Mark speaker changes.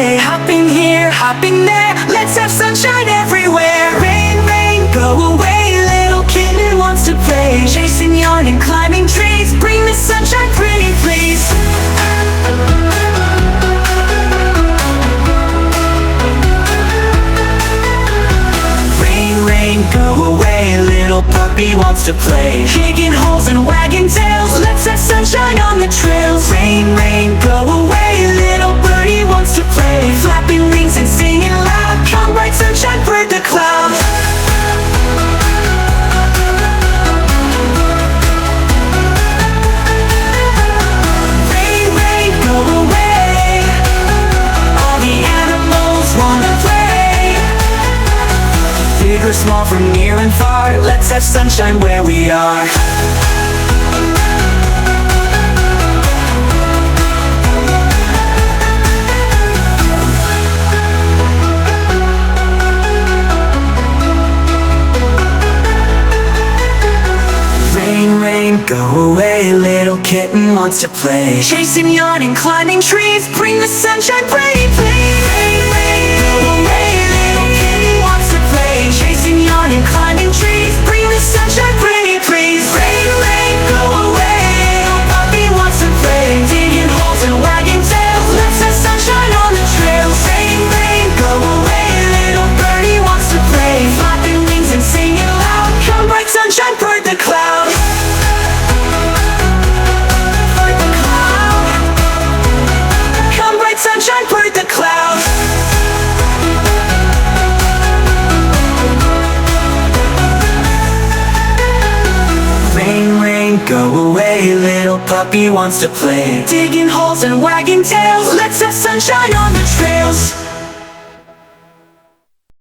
Speaker 1: play. Hopping here, hopping there, let's have sunshine everywhere. Rain, rain, go away, little kitten wants to play. Chasing yarn and climbing trees, bring the sunshine pretty please. Rain, rain, go away, little puppy wants to play. Digging holes and wagging tails, let's have sunshine on the trails. Rain, rain, go away, little birdie wants to play. Flapping wings and singing loud, come bright sunshine, bird the cloud. Rain, rain, go away, all the animals wanna play. Big or small, from near and far, let's have sunshine where we are. Rain, rain, go away, little kitten wants to play. Chasing yarn and climbing trees, bring the sunshine pretty please. Rain, rain, go away, little kitten wants to play. Chasing yarn and climbing trees, bring the sunshine pretty please. Rain, rain, go away, little puppy wants to play. Digging holes and wagging tails, let's have sunshine on the trails. Rain, rain, go away, little birdie wants to play. Flapping wings and singing loud, come bright sunshine, bird the cloud. Bird the cloud. Come bright sunshine, bird the cloud. Rain, rain, go away, little puppy wants to play. Digging holes and wagging tails, let's have sunshine on